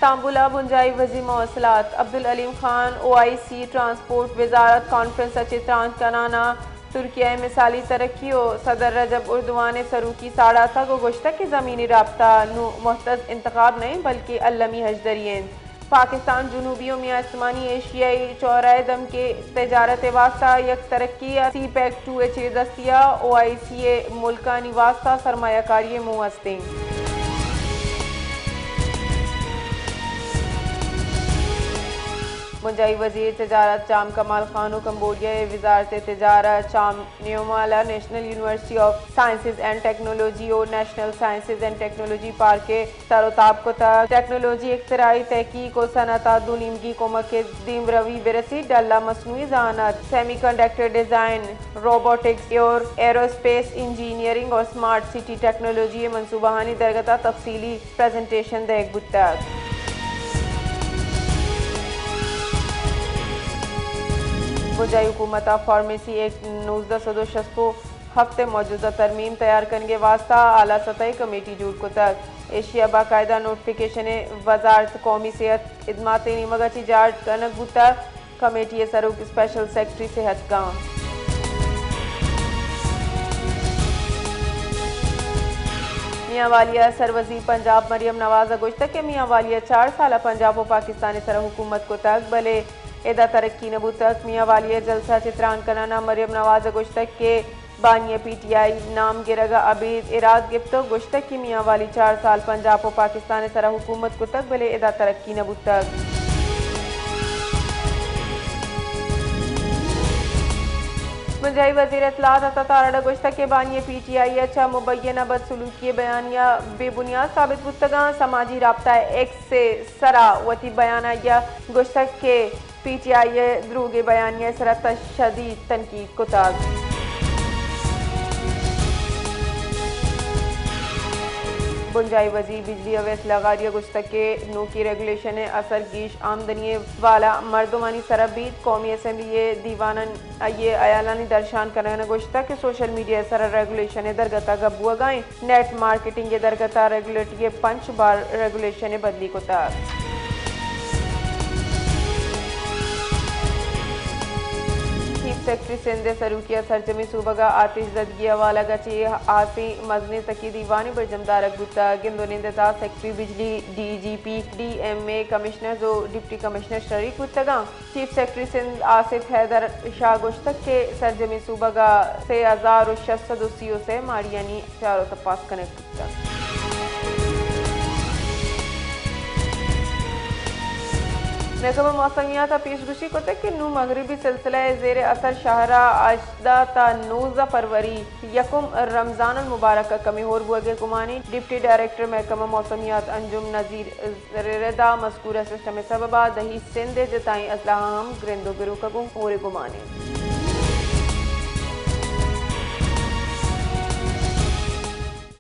तांबुला बुंजाई वज़ीर मौसलात Abdul Aleem Khan OIC transport वजारत conference चित्रांत कनाना तुर्किया मिसाली तरक्की और सदर रजब उर्दवान सरूकी साड़ा तक गुश्ता के ज़मीनी रबता मुहतज इंतखाब नहीं बल्कि अल्लमी हजदरियन पाकिस्तान जुनूबियों में आसमानी एशियाई चौराहे दम के तजारत वास्ता यक तरक्की CPEC 2H दस्तिया OIC मुल्कानी वास्ता सरमायाकारी मुवस्तिंग मुंजाई वज़ीर तजारत चाम कमाल खान कम्बोडिया वजारत तजारत चाम न्योमाला national university of sciences and technology और national sciences and technology park के सरोताब को टेक्नोलॉजी इख्तराई तहकीक और सनता दुनिमगी कोमक के दीम रवी बेरसी डल्ला मसनूई जहानत सेमी कंडक्टर डिज़ाइन रोबोटिक्स और एरोस्पेस इंजीनियरिंग और स्मार्ट सिटी टेक्नोलॉजी मनसूबाहानी दरगता तफसीली प्रेजेंटेशन देख बुता मुंजाई हुकूमत फार्मेसी एक 1960 हफ्ते मौजूदा तरमीम तैयार करने के वास्ता आला सतही कमेटी जुड़ को तक एशिया बाकायदा नोटिफिकेशन वजारत कौमी सेहत खिदमात निमगची जाट कनक बुता कमेटी सरूक स्पेशल सेक्रेटरी सेहत का मियाँ वालिया सरवजी पंजाब मरियम नवाज अगुश्ता के मियाँ वालिया 4 साल पंजाब और पाकिस्तानी सर हुकूमत को तक भले एदा तरक्की नबू तक मियाँ वालिया जलसा चित्रान कनाना मरियम नवाज गुश्तक के बानिया PTI नाम गिरगा अबीद इराद गिफ्तो गुश्तक की मियाँ वाली 4 साल पंजाब और पाकिस्तान सरा हुकूमत को तक भले एदा तरक्की नबू तक मुंजाई वज़ीर इत्तलात अता गुश्तक के बानिया PTI अच्छा मुबैना बदसलूकी बयानिया बेबुनियाद साबित बुतगा समाजी राब्ता X से सरा वती बयाना या गुश्तक के PTI द्रूगे बयानिया सरा शदीद तनकीद को ताज बुंजाई वज़ीर बिजली अवैस लगारिया गुश्तक के नू की रेगुलेशन असर गीश आमदनी वाला मर्दमानी सरबीत कौमी असम्बली दीवानन ये अयालानी दर्शान करना गुश्तक के सोशल मीडिया सर रेगुलेशन दरगता गबुआ गाएं नेट मार्केटिंग दरगता रेगुलेटरी 5 बार रेगुलेशन बदली को ताज सेक्रेटरी सिंध सरूकिया सरजमी सूबगा आतिश जदगी हवाला गची आसी मजनी तकी दीवानी बरजमदार गुत्ता गिंदोनिंदा सेक्रेटरी बिजली DGP DMA कमिश्नर जो डिप्टी कमिश्नर शरीक गुत्तगा चीफ सेक्रेटरी सिंध आसिफ हैदर शाह गुश्तक के सरजमी सूबगा से 1600 सदस्यों से मारियानी चारों तपास कनेक्ट गुत्ता महकमा मौसमियात पेशगुशी को तक कि नू मगरबी सिलसिला ज़ेर असर शाहरा आजदा ता 19 फरवरी यकुम रमज़ान मुबारक कमी होर बुगे गुमानी डिप्टी डायरेक्टर महकमा मौसमियात अंजुम नज़ीर रेदा मज़कूरा सिस्टम सबबा दही सिंध जताई असलाह हम ग्रेंदो बिरू कगुम होरे गुमानी